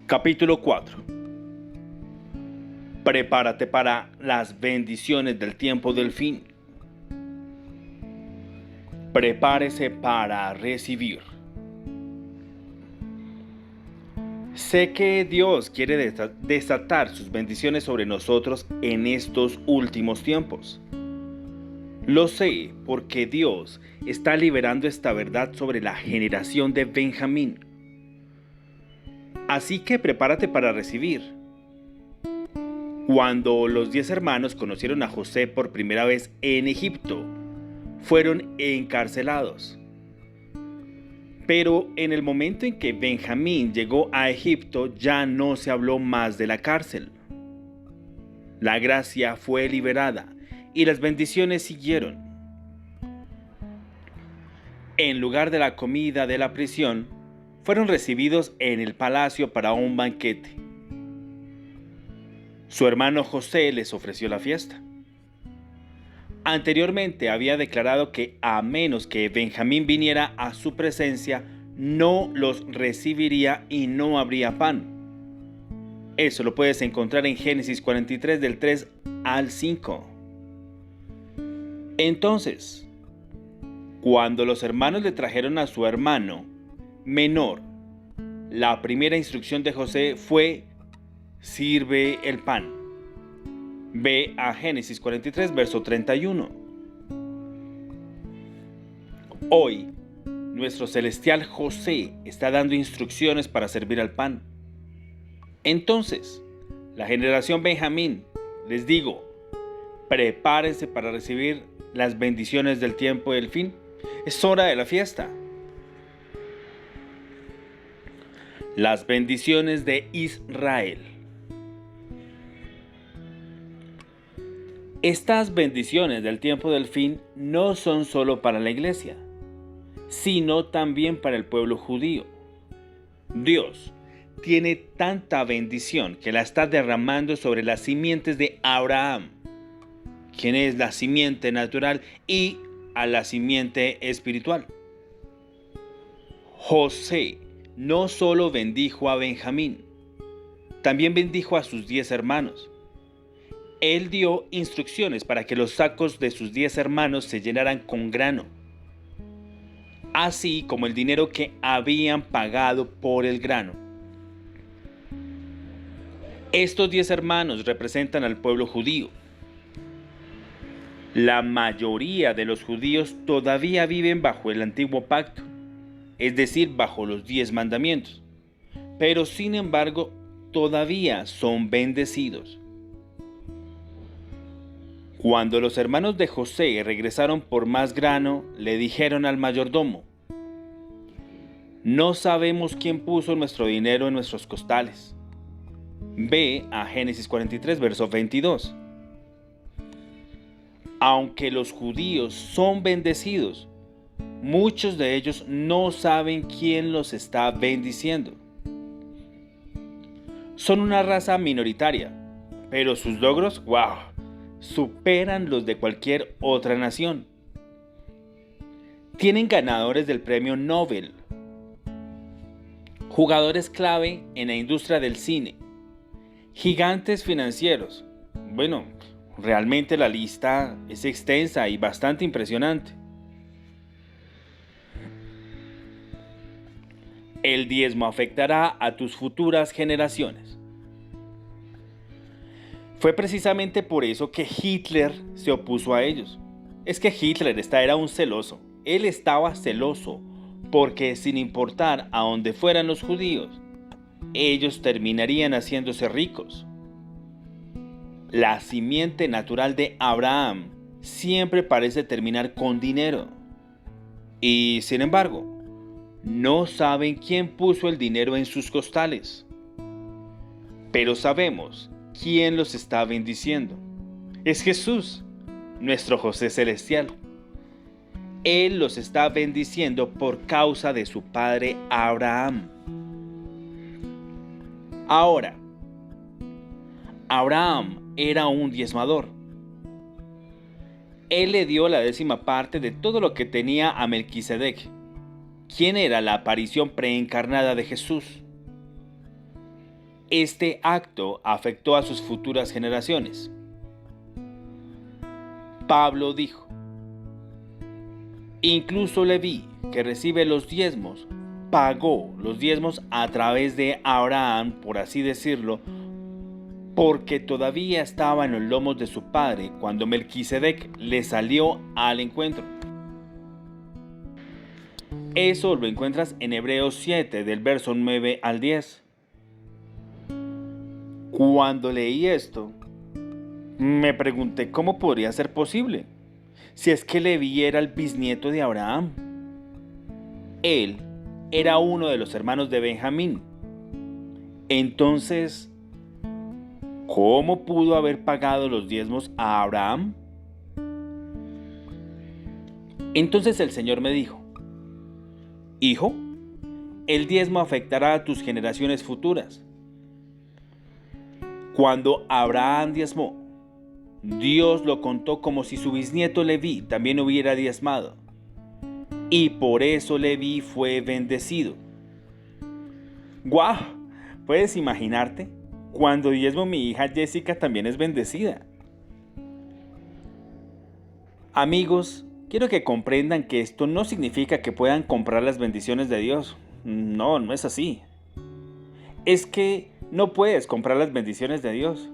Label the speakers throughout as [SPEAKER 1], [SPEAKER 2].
[SPEAKER 1] Capítulo 4. Prepárate para las bendiciones del tiempo del fin. Prepárese para recibir. Sé que Dios quiere desatar sus bendiciones sobre nosotros en estos últimos tiempos. Lo sé porque Dios está liberando esta verdad sobre la generación de Benjamín. Así que prepárate para recibir. Cuando los 10 hermanos conocieron a José por primera vez en Egipto, fueron encarcelados. Pero en el momento en que Benjamín llegó a Egipto, ya no se habló más de la cárcel. La gracia fue liberada y las bendiciones siguieron. En lugar de la comida de la prisión, fueron recibidos en el palacio para un banquete. Su hermano José les ofreció la fiesta. Anteriormente había declarado que a menos que Benjamín viniera a su presencia, no los recibiría y no habría pan. Eso lo puedes encontrar en Génesis 43 del 3 al 5. Entonces, cuando los hermanos le trajeron a su hermano menor, la primera instrucción de José fue: sirve el pan. Ve a Génesis 43, verso 31. Hoy, nuestro celestial José está dando instrucciones para servir al pan. Entonces, la generación Benjamín, les digo, prepárense para recibir las bendiciones del tiempo del fin. Es hora de la fiesta. Las bendiciones de Israel. Estas bendiciones del tiempo del fin no son solo para la iglesia, sino también para el pueblo judío. Dios tiene tanta bendición que la está derramando sobre las simientes de Abraham, quien es la simiente natural, y a la simiente espiritual. José no solo bendijo a Benjamín, también bendijo a sus 10 hermanos. Él dio instrucciones para que los sacos de sus 10 hermanos se llenaran con grano, así como el dinero que habían pagado por el grano. Estos 10 hermanos representan al pueblo judío. La mayoría de los judíos todavía viven bajo el antiguo pacto, es decir, bajo los 10 mandamientos, pero sin embargo todavía son bendecidos. Cuando los hermanos de José regresaron por más grano, le dijeron al mayordomo: no sabemos quién puso nuestro dinero en nuestros costales. Ve a Génesis 43, verso 22. Aunque los judíos son bendecidos, muchos de ellos no saben quién los está bendiciendo. Son una raza minoritaria, pero sus logros, ¡wow!, superan los de cualquier otra nación. Tienen ganadores del premio Nobel, jugadores clave en la industria del cine, gigantes financieros. Bueno, realmente la lista es extensa y bastante impresionante. El diezmo afectará a tus futuras generaciones. Fue precisamente por eso que Hitler se opuso a ellos. Es que Hitler era un celoso. Él estaba celoso porque, sin importar a dónde fueran los judíos, ellos terminarían haciéndose ricos. La simiente natural de Abraham siempre parece terminar con dinero. Y, sin embargo, no saben quién puso el dinero en sus costales. Pero sabemos quién los está bendiciendo. Es Jesús, nuestro José celestial. Él los está bendiciendo por causa de su padre Abraham. Ahora, Abraham era un diezmador. Él le dio la 10ª parte de todo lo que tenía a Melquisedec, quien era la aparición preencarnada de Jesús. Este acto afectó a sus futuras generaciones. Pablo dijo: incluso Leví, que recibe los diezmos, pagó los diezmos a través de Abraham, por así decirlo, porque todavía estaba en los lomos de su padre cuando Melquisedec le salió al encuentro. Eso lo encuentras en Hebreos 7, del verso 9 al 10. Cuando leí esto, me pregunté cómo podría ser posible, si es que Leví era el bisnieto de Abraham. Él era uno de los hermanos de Benjamín. Entonces, ¿cómo pudo haber pagado los diezmos a Abraham? Entonces el Señor me dijo: hijo, el diezmo afectará a tus generaciones futuras. Cuando Abraham diezmó, Dios lo contó como si su bisnieto Leví también hubiera diezmado, y por eso Leví fue bendecido. ¡Guau! ¿Puedes imaginarte? Cuando diezmo, mi hija Jessica también es bendecida. Amigos, quiero que comprendan que esto no significa que puedan comprar las bendiciones de Dios. No, no es así. Es que no puedes comprar las bendiciones de Dios.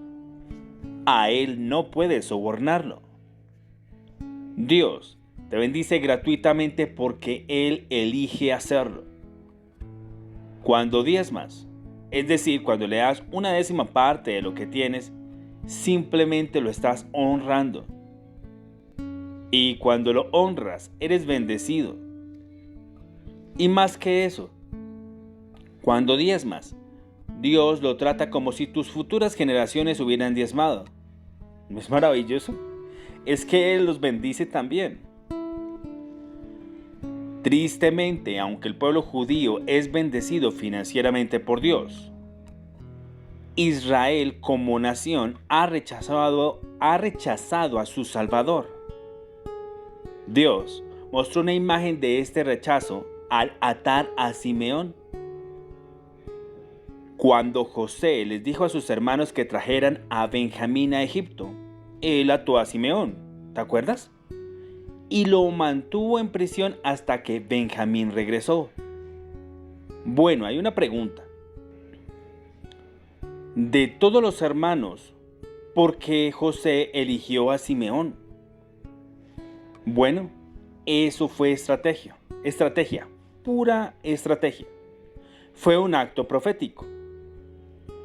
[SPEAKER 1] A Él no puedes sobornarlo. Dios te bendice gratuitamente porque Él elige hacerlo. Cuando diezmas, es decir, cuando le das una décima parte de lo que tienes, simplemente lo estás honrando. Y cuando lo honras, eres bendecido. Y más que eso, cuando diezmas, Dios lo trata como si tus futuras generaciones hubieran diezmado. ¿No es maravilloso? Es que Él los bendice también. Tristemente, aunque el pueblo judío es bendecido financieramente por Dios, Israel como nación ha rechazado a su Salvador. Dios mostró una imagen de este rechazo al atar a Simeón. Cuando José les dijo a sus hermanos que trajeran a Benjamín a Egipto, él ató a Simeón, ¿te acuerdas? Y lo mantuvo en prisión hasta que Benjamín regresó. Bueno, hay una pregunta. De todos los hermanos, ¿por qué José eligió a Simeón? Bueno, eso fue estrategia, pura estrategia. Fue un acto profético.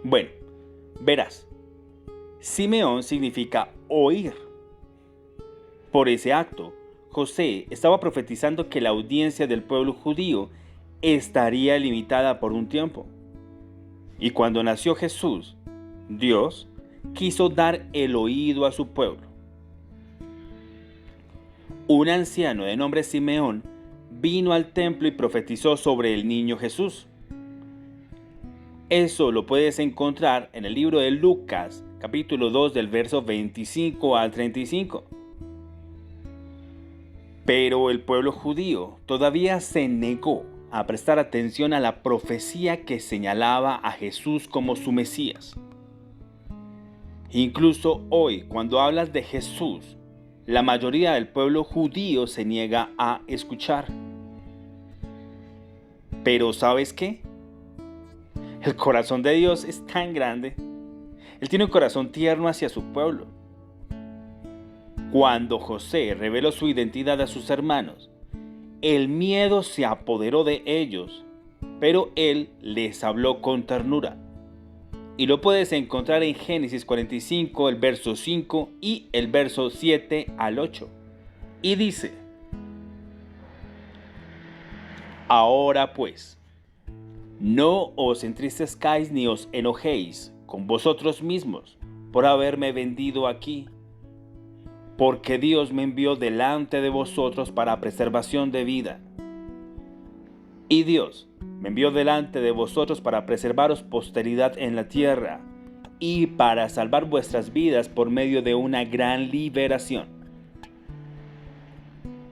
[SPEAKER 1] Bueno, verás, Simeón significa oír. Por ese acto, José estaba profetizando que la audiencia del pueblo judío estaría limitada por un tiempo. Y cuando nació Jesús, Dios quiso dar el oído a su pueblo. Un anciano de nombre Simeón vino al templo y profetizó sobre el niño Jesús. Eso lo puedes encontrar en el libro de Lucas, capítulo 2, del verso 25 al 35. Pero el pueblo judío todavía se negó a prestar atención a la profecía que señalaba a Jesús como su Mesías. Incluso hoy, cuando hablas de Jesús, la mayoría del pueblo judío se niega a escuchar. Pero ¿sabes qué? El corazón de Dios es tan grande. Él tiene un corazón tierno hacia su pueblo. Cuando José reveló su identidad a sus hermanos, el miedo se apoderó de ellos, pero él les habló con ternura. Y lo puedes encontrar en Génesis 45, el verso 5 y el verso 7 al 8. Y dice: ahora pues, no os entristezcáis ni os enojéis con vosotros mismos por haberme vendido aquí, porque Dios me envió delante de vosotros para preservación de vida. Y Dios me envió delante de vosotros para preservaros posteridad en la tierra y para salvar vuestras vidas por medio de una gran liberación.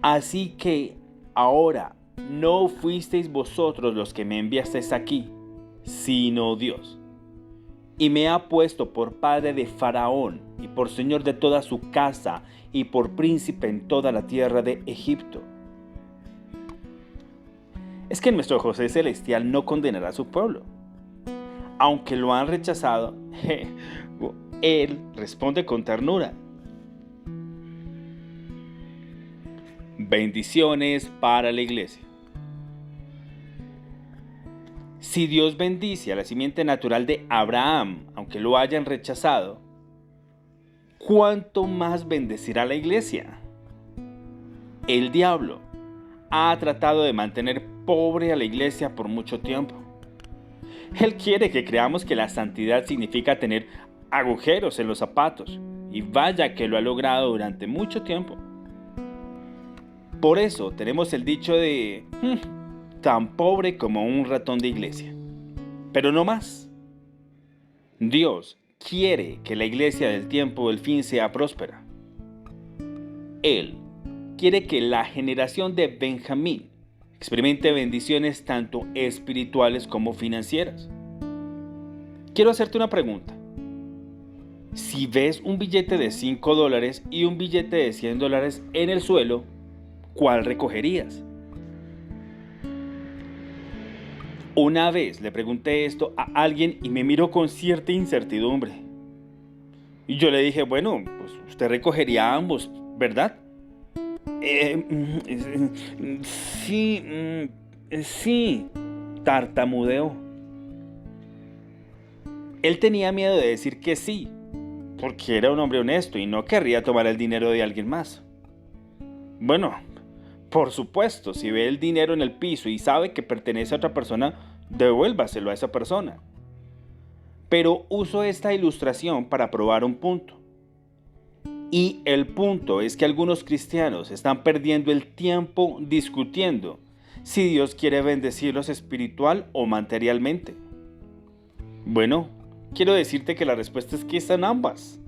[SPEAKER 1] Así que ahora no fuisteis vosotros los que me enviasteis aquí, sino Dios. y me ha puesto por padre de Faraón y por señor de toda su casa y por príncipe en toda la tierra de Egipto. Es que nuestro José Celestial no condenará a su pueblo. Aunque lo han rechazado, Él responde con ternura. Bendiciones para la iglesia. Si Dios bendice a la simiente natural de Abraham, aunque lo hayan rechazado, ¿cuánto más bendecirá a la iglesia? El diablo ha tratado de mantener pobre a la iglesia por mucho tiempo. Él quiere que creamos que la santidad significa tener agujeros en los zapatos, y vaya que lo ha logrado durante mucho tiempo. Por eso tenemos el dicho de tan pobre como un ratón de iglesia. Pero no más. Dios quiere que la iglesia del tiempo del fin sea próspera. Él quiere que la generación de Benjamín experimente bendiciones tanto espirituales como financieras. Quiero hacerte una pregunta. Si ves un billete de $5 y un billete de $100 en el suelo, ¿cuál recogerías? Una vez le pregunté esto a alguien y me miró con cierta incertidumbre. Y yo le dije, bueno, pues usted recogería ambos, ¿verdad? Sí, tartamudeó. Él tenía miedo de decir que sí, porque era un hombre honesto y no querría tomar el dinero de alguien más. Bueno, por supuesto, si ve el dinero en el piso y sabe que pertenece a otra persona, devuélvaselo a esa persona. Pero uso esta ilustración para probar un punto. Y el punto es que algunos cristianos están perdiendo el tiempo discutiendo si Dios quiere bendecirlos espiritual o materialmente. Bueno, quiero decirte que la respuesta es que están ambas.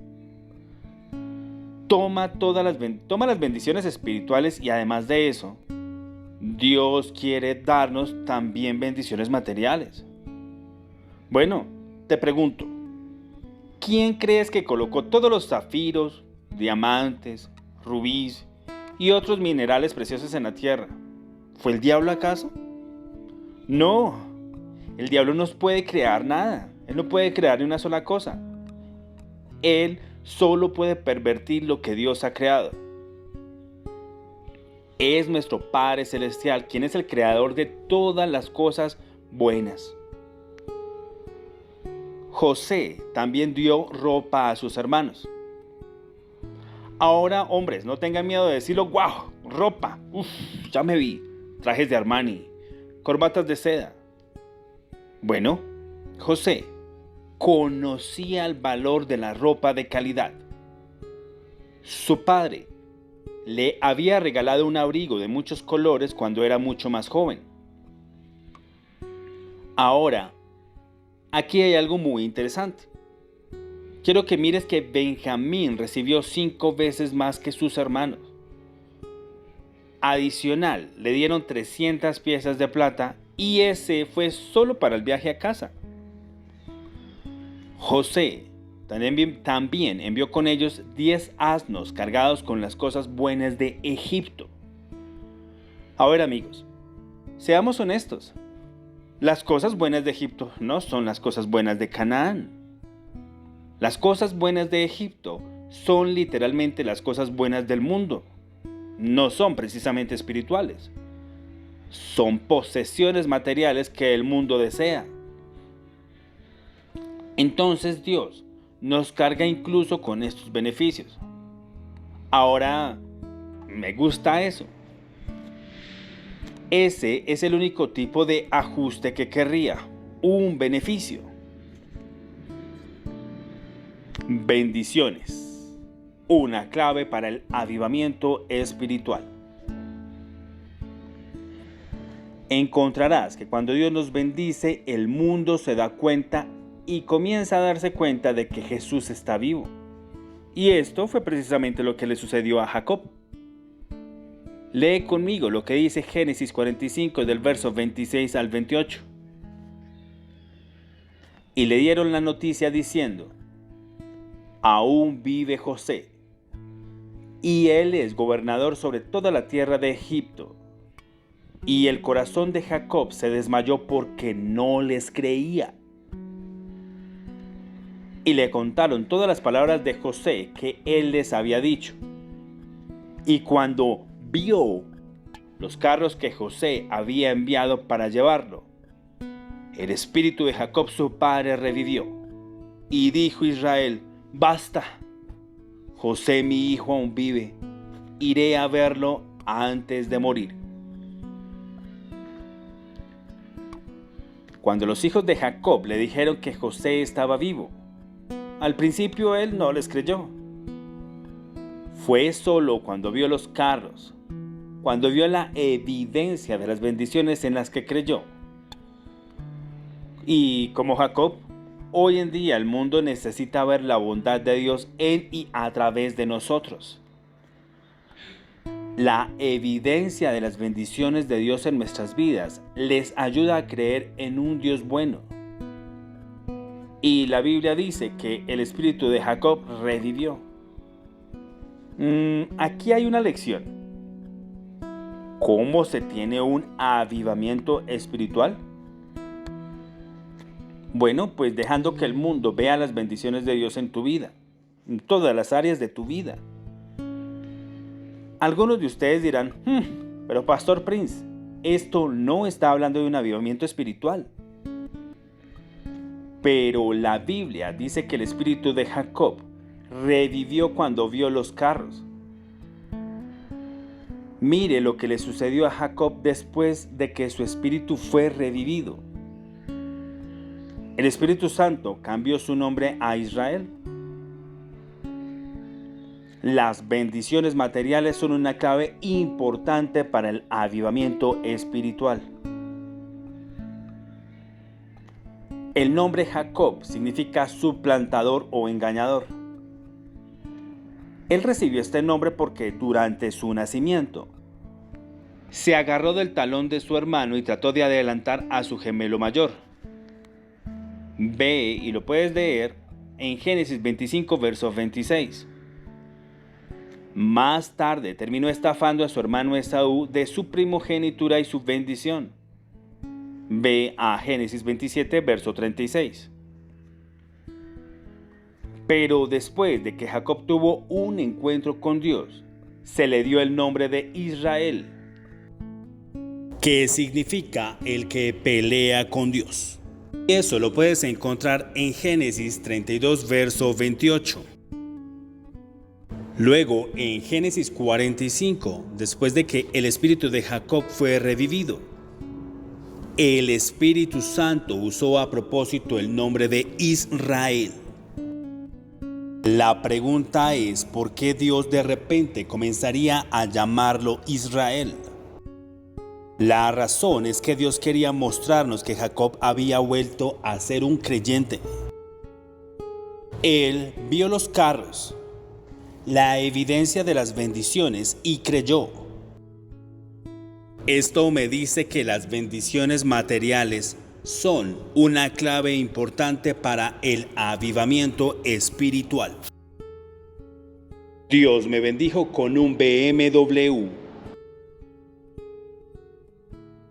[SPEAKER 1] Toma las bendiciones espirituales y además de eso, Dios quiere darnos también bendiciones materiales. Bueno, te pregunto, ¿quién crees que colocó todos los zafiros, diamantes, rubíes y otros minerales preciosos en la tierra? ¿Fue el diablo acaso? No, el diablo no puede crear nada, él no puede crear ni una sola cosa. Él solo puede pervertir lo que Dios ha creado. Es nuestro Padre Celestial quien es el creador de todas las cosas buenas. José también dio ropa a sus hermanos. Ahora, hombres, no tengan miedo de decirlo, ¡wow! Ropa, ya me vi, trajes de Armani, corbatas de seda. Bueno, José conocía el valor de la ropa de calidad. Su padre le había regalado un abrigo de muchos colores cuando era mucho más joven. Ahora, aquí hay algo muy interesante. Quiero que mires que Benjamín recibió 5 veces más que sus hermanos. Adicional, le dieron 300 piezas de plata y ese fue solo para el viaje a casa. José también envió con ellos 10 asnos cargados con las cosas buenas de Egipto. Ahora, amigos, seamos honestos. Las cosas buenas de Egipto no son las cosas buenas de Canaán. Las cosas buenas de Egipto son literalmente las cosas buenas del mundo. No son precisamente espirituales. Son posesiones materiales que el mundo desea. Entonces Dios nos carga incluso con estos beneficios. Ahora, me gusta eso. Ese es el único tipo de ajuste que querría, un beneficio. Bendiciones. Una clave para el avivamiento espiritual. Encontrarás que cuando Dios nos bendice, el mundo se da cuenta y comienza a darse cuenta de que Jesús está vivo. Y esto fue precisamente lo que le sucedió a Jacob. Lee conmigo lo que dice Génesis 45 del verso 26 al 28. y le dieron la noticia diciendo: aún vive José, y él es gobernador sobre toda la tierra de Egipto. Y el corazón de Jacob se desmayó porque no les creía. Y le contaron todas las palabras de José que él les había dicho. Y cuando vio los carros que José había enviado para llevarlo, el espíritu de Jacob su padre revivió. Y dijo Israel: basta, José mi hijo aún vive, iré a verlo antes de morir. Cuando los hijos de Jacob le dijeron que José estaba vivo, al principio él no les creyó. Fue solo cuando vio los carros, cuando vio la evidencia de las bendiciones en las que creyó. Y como Jacob, hoy en día el mundo necesita ver la bondad de Dios en y a través de nosotros. La evidencia de las bendiciones de Dios en nuestras vidas les ayuda a creer en un Dios bueno. Y la Biblia dice que el espíritu de Jacob revivió. Aquí hay una lección. ¿Cómo se tiene un avivamiento espiritual? Bueno, pues dejando que el mundo vea las bendiciones de Dios en tu vida, en todas las áreas de tu vida. Algunos de ustedes dirán: pero Pastor Prince, esto no está hablando de un avivamiento espiritual. Pero la Biblia dice que el espíritu de Jacob revivió cuando vio los carros. Mire lo que le sucedió a Jacob después de que su espíritu fue revivido. El Espíritu Santo cambió su nombre a Israel. Las bendiciones materiales son una clave importante para el avivamiento espiritual. El nombre Jacob significa suplantador o engañador. Él recibió este nombre porque durante su nacimiento se agarró del talón de su hermano y trató de adelantar a su gemelo mayor. Ve y lo puedes leer en Génesis 25, verso 26. Más tarde terminó estafando a su hermano Esaú de su primogenitura y su bendición. Ve a Génesis 27, verso 36. Pero después de que Jacob tuvo un encuentro con Dios, se le dio el nombre de Israel, que significa el que pelea con Dios. Eso lo puedes encontrar en Génesis 32, verso 28. Luego, en Génesis 45, después de que el espíritu de Jacob fue revivido, el Espíritu Santo usó a propósito el nombre de Israel. La pregunta es: ¿por qué Dios de repente comenzaría a llamarlo Israel? La razón es que Dios quería mostrarnos que Jacob había vuelto a ser un creyente. Él vio los carros, la evidencia de las bendiciones y creyó. Esto me dice que las bendiciones materiales son una clave importante para el avivamiento espiritual. Dios me bendijo con un BMW.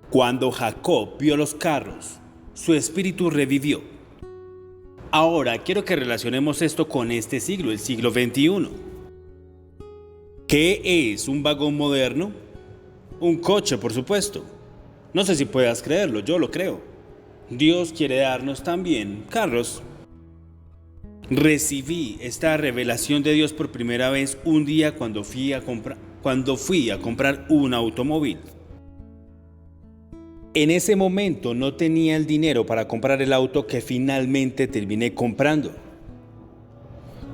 [SPEAKER 1] Cuando Jacob vio los carros, su espíritu revivió. Ahora quiero que relacionemos esto con este siglo, el siglo XXI. ¿Qué es un vagón moderno? Un coche, por supuesto. No sé si puedas creerlo, yo lo creo. Dios quiere darnos también carros. Recibí esta revelación de Dios por primera vez un día cuando fui a comprar un automóvil. En ese momento no tenía el dinero para comprar el auto que finalmente terminé comprando.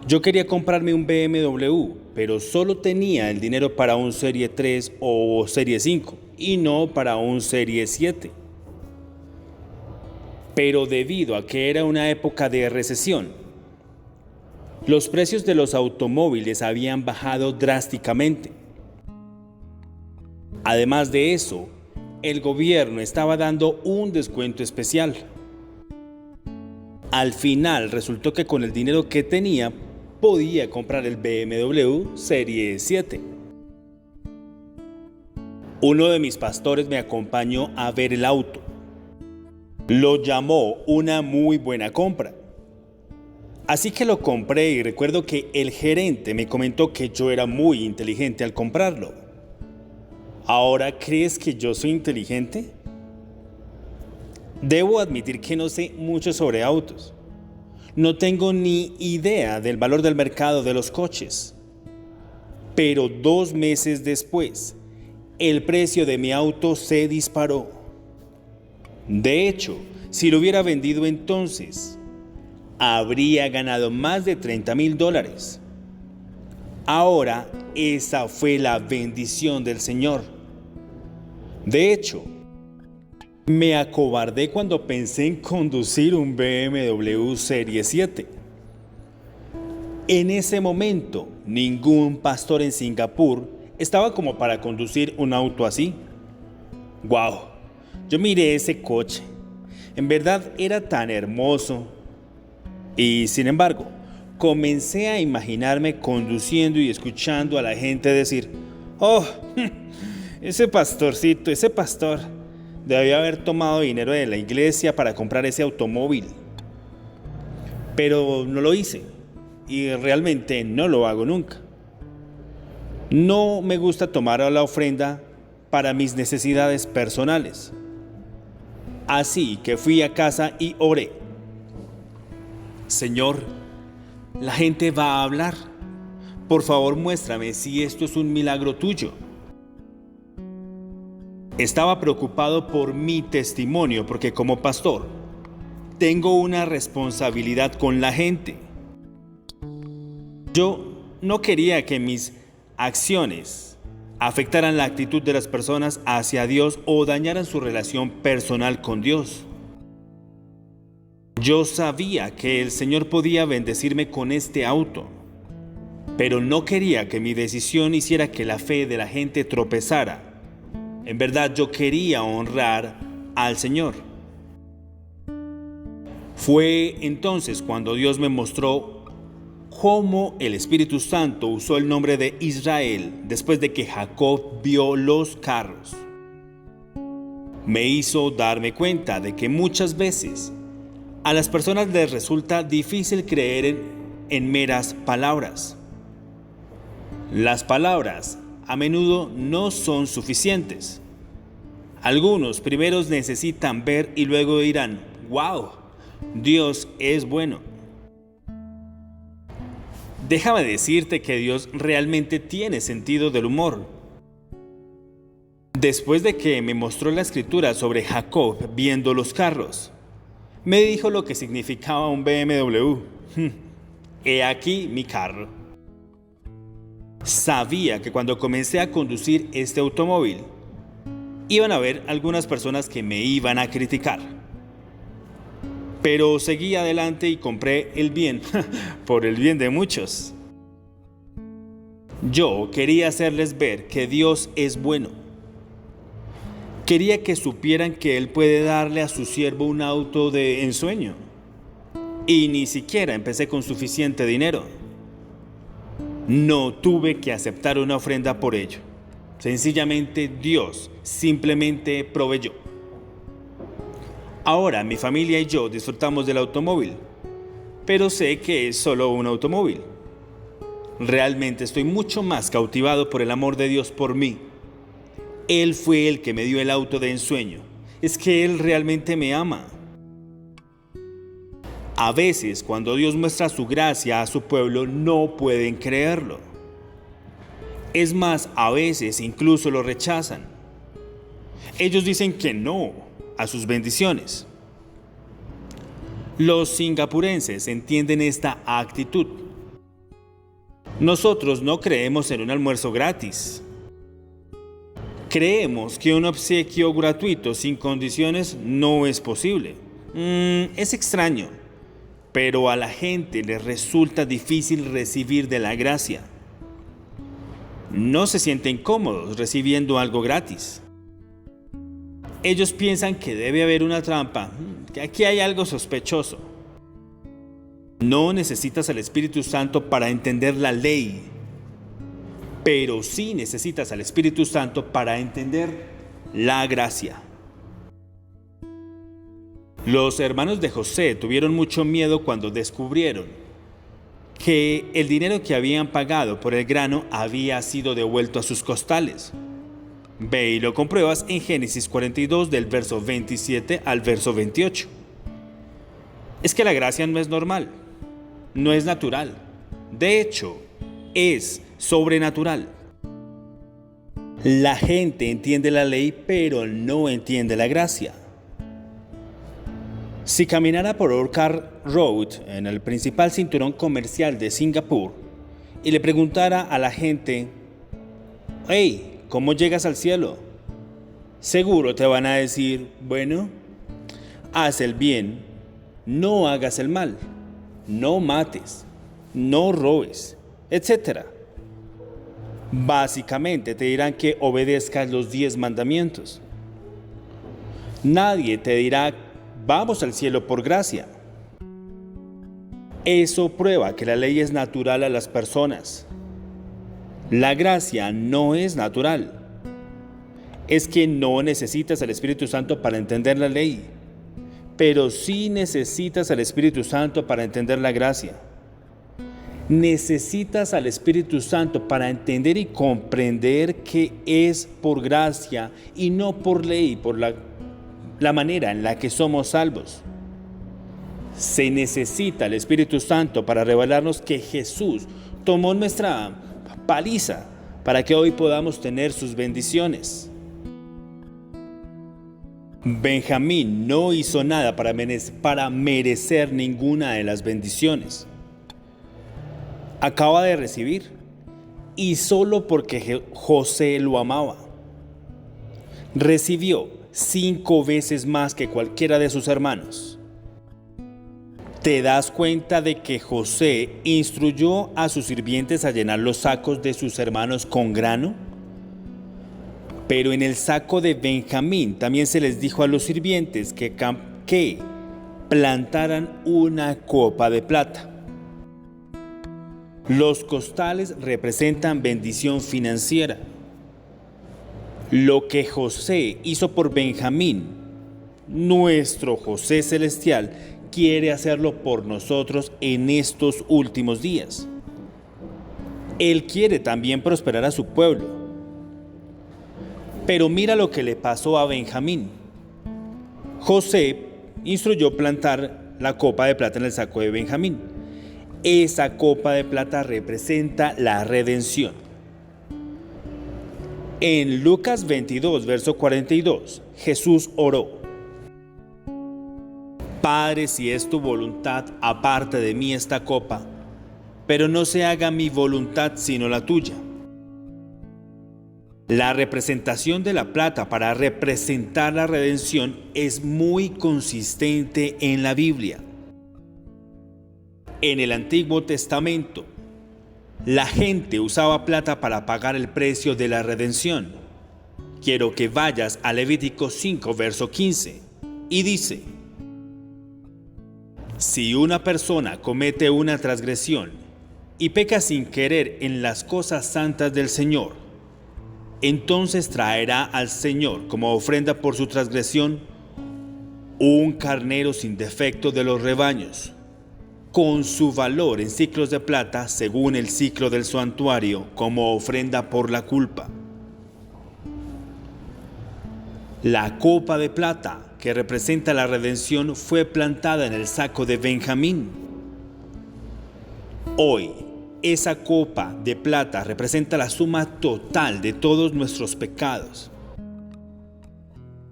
[SPEAKER 1] Yo quería comprarme un BMW, pero solo tenía el dinero para un Serie 3 o Serie 5 y no para un Serie 7. Pero debido a que era una época de recesión, los precios de los automóviles habían bajado drásticamente. Además de eso, el gobierno estaba dando un descuento especial. Al final resultó que con el dinero que tenía podía comprar el BMW Serie 7. Uno de mis pastores me acompañó a ver el auto. Lo llamó una muy buena compra. Así que lo compré y recuerdo que el gerente me comentó que yo era muy inteligente al comprarlo. ¿Ahora crees que yo soy inteligente? Debo admitir que no sé mucho sobre autos. No tengo ni idea del valor del mercado de los coches. Pero 2 meses después, el precio de mi auto se disparó. De hecho, si lo hubiera vendido entonces, habría ganado más de $30,000. Ahora, esa fue la bendición del Señor. De hecho, me acobardé cuando pensé en conducir un BMW Serie 7. En ese momento, ningún pastor en Singapur estaba como para conducir un auto así. ¡Wow! Yo miré ese coche. En verdad era tan hermoso. Y sin embargo, comencé a imaginarme conduciendo y escuchando a la gente decir: ¡Oh! Ese pastorcito, ese pastor, debió haber tomado dinero de la iglesia para comprar ese automóvil. Pero no lo hice y realmente no lo hago nunca. No me gusta tomar la ofrenda para mis necesidades personales. Así que fui a casa y oré: Señor, la gente va a hablar. Por favor, muéstrame si esto es un milagro tuyo. Estaba preocupado por mi testimonio porque como pastor tengo una responsabilidad con la gente. Yo no quería que mis acciones afectaran la actitud de las personas hacia Dios o dañaran su relación personal con Dios. Yo sabía que el Señor podía bendecirme con este auto, pero no quería que mi decisión hiciera que la fe de la gente tropezara. En verdad, yo quería honrar al Señor. Fue entonces cuando Dios me mostró cómo el Espíritu Santo usó el nombre de Israel después de que Jacob vio los carros. Me hizo darme cuenta de que muchas veces a las personas les resulta difícil creer en meras palabras. Las palabras a menudo no son suficientes. Algunos primero necesitan ver y luego dirán: ¡Wow! Dios es bueno. Déjame decirte que Dios realmente tiene sentido del humor. Después de que me mostró la escritura sobre Jacob viendo los carros, me dijo lo que significaba un BMW. He aquí mi carro. Sabía que cuando comencé a conducir este automóvil, iban a haber algunas personas que me iban a criticar. Pero seguí adelante y compré el bien, por el bien de muchos. Yo quería hacerles ver que Dios es bueno. Quería que supieran que Él puede darle a su siervo un auto de ensueño. Y ni siquiera empecé con suficiente dinero. No tuve que aceptar una ofrenda por ello. Sencillamente Dios simplemente proveyó. Ahora mi familia y yo disfrutamos del automóvil, pero sé que es solo un automóvil. Realmente estoy mucho más cautivado por el amor de Dios por mí. Él fue el que me dio el auto de ensueño. Es que Él realmente me ama. A veces, cuando Dios muestra su gracia a su pueblo, no pueden creerlo. Es más, a veces incluso lo rechazan. Ellos dicen que no a sus bendiciones. Los singapurenses entienden esta actitud. Nosotros no creemos en un almuerzo gratis. Creemos que un obsequio gratuito sin condiciones no es posible. Es extraño, pero a la gente les resulta difícil recibir de la gracia. No se sienten cómodos recibiendo algo gratis. Ellos piensan que debe haber una trampa, que aquí hay algo sospechoso. No necesitas al Espíritu Santo para entender la ley, pero sí necesitas al Espíritu Santo para entender la gracia. Los hermanos de José tuvieron mucho miedo cuando descubrieron que el dinero que habían pagado por el grano había sido devuelto a sus costales. Ve y lo compruebas en Génesis 42 del verso 27 al verso 28. Es que la gracia no es normal, no es natural. De hecho, es sobrenatural. La gente entiende la ley, pero no entiende la gracia. Si caminara por Orchard Road, en el principal cinturón comercial de Singapur, y le preguntara a la gente: «Hey, ¿cómo llegas al cielo?», seguro te van a decir: «Bueno, haz el bien, no hagas el mal, no mates, no robes, etc.». Básicamente te dirán que obedezcas los 10 mandamientos. Nadie te dirá: «Vamos al cielo por gracia». Eso prueba que la ley es natural a las personas. La gracia no es natural. Es que no necesitas al Espíritu Santo para entender la ley, pero sí necesitas al Espíritu Santo para entender la gracia. Necesitas al Espíritu Santo para entender y comprender que es por gracia y no por ley, por la manera en la que somos salvos. Se necesita el Espíritu Santo para revelarnos que Jesús tomó nuestra paliza para que hoy podamos tener sus bendiciones. Benjamín no hizo nada para merecer ninguna de las bendiciones. Acaba de recibir, y solo porque José lo amaba. Recibió 5 veces más que cualquiera de sus hermanos. ¿Te das cuenta de que José instruyó a sus sirvientes a llenar los sacos de sus hermanos con grano? Pero en el saco de Benjamín también se les dijo a los sirvientes que plantaran una copa de plata. Los costales representan bendición financiera. Lo que José hizo por Benjamín, nuestro José celestial, quiere hacerlo por nosotros en estos últimos días. Él quiere también prosperar a su pueblo. Pero mira lo que le pasó a Benjamín. José instruyó plantar la copa de plata en el saco de Benjamín. Esa copa de plata representa la redención. En Lucas 22, verso 42, Jesús oró: «Padre, si es tu voluntad, aparte de mí esta copa, pero no se haga mi voluntad sino la tuya». La representación de la plata para representar la redención es muy consistente en la Biblia. En el Antiguo Testamento, la gente usaba plata para pagar el precio de la redención. Quiero que vayas a Levítico 5, verso 15, y dice: «Si una persona comete una transgresión y peca sin querer en las cosas santas del Señor, entonces traerá al Señor como ofrenda por su transgresión un carnero sin defecto de los rebaños, con su valor en siclos de plata según el siclo del santuario, como ofrenda por la culpa». La copa de plata que representa la redención fue plantada en el saco de Benjamín. Hoy, esa copa de plata representa la suma total de todos nuestros pecados.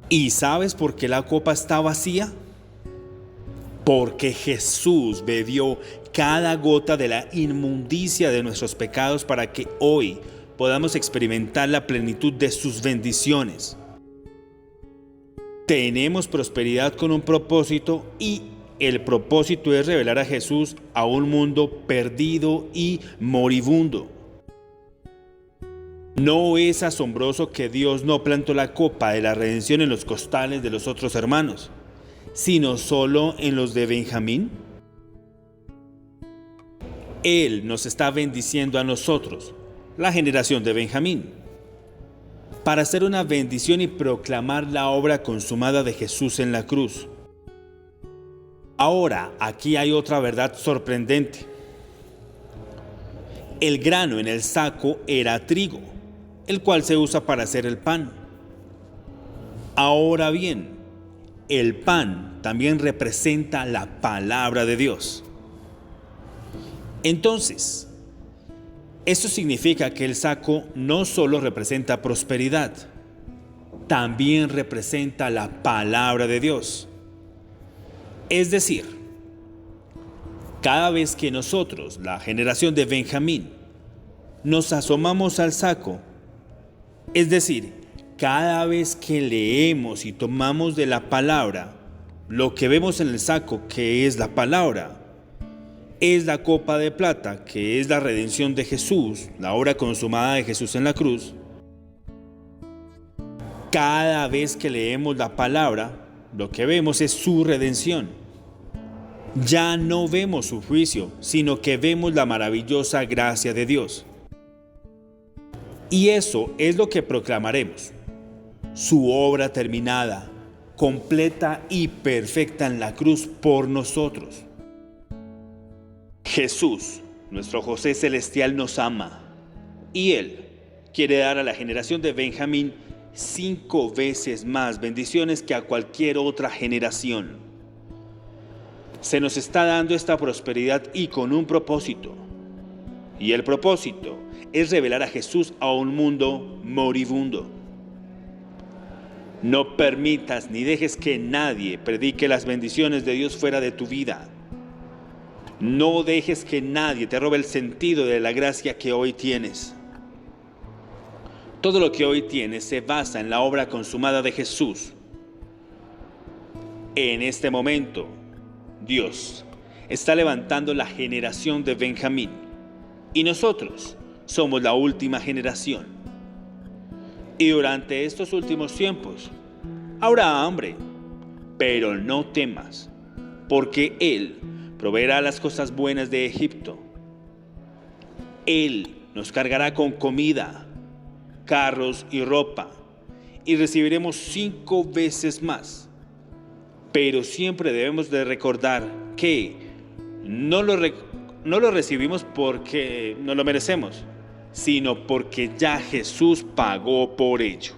[SPEAKER 1] ¿Y sabes por qué la copa está vacía? Porque Jesús bebió cada gota de la inmundicia de nuestros pecados para que hoy podamos experimentar la plenitud de sus bendiciones. Tenemos prosperidad con un propósito, y el propósito es revelar a Jesús a un mundo perdido y moribundo. ¿No es asombroso que Dios no plantó la copa de la redención en los costales de los otros hermanos, sino solo en los de Benjamín? Él nos está bendiciendo a nosotros, la generación de Benjamín, para hacer una bendición y proclamar la obra consumada de Jesús en la cruz. Ahora, aquí hay otra verdad sorprendente. El grano en el saco era trigo, el cual se usa para hacer el pan. Ahora bien, el pan también representa la palabra de Dios. Entonces, esto significa que el saco no solo representa prosperidad, también representa la palabra de Dios. Es decir, cada vez que nosotros, la generación de Benjamín, nos asomamos al saco, es decir, cada vez que leemos y tomamos de la palabra, lo que vemos en el saco, que es la palabra, es la copa de plata, que es la redención de Jesús, la obra consumada de Jesús en la cruz. Cada vez que leemos la palabra, lo que vemos es su redención. Ya no vemos su juicio, sino que vemos la maravillosa gracia de Dios. Y eso es lo que proclamaremos: su obra terminada, completa y perfecta en la cruz por nosotros. Jesús, nuestro José celestial, nos ama, y Él quiere dar a la generación de Benjamín 5 veces más bendiciones que a cualquier otra generación. Se nos está dando esta prosperidad y con un propósito. Y el propósito es revelar a Jesús a un mundo moribundo. No permitas ni dejes que nadie predique las bendiciones de Dios fuera de tu vida. No dejes que nadie te robe el sentido de la gracia que hoy tienes. Todo lo que hoy tienes se basa en la obra consumada de Jesús. En este momento, Dios está levantando la generación de Benjamín, y nosotros somos la última generación. Y durante estos últimos tiempos habrá hambre, pero no temas, porque Él proveerá las cosas buenas de Egipto. Él nos cargará con comida, carros y ropa, y recibiremos 5 veces más. Pero siempre debemos de recordar que no lo recibimos porque no lo merecemos, sino porque ya Jesús pagó por ello.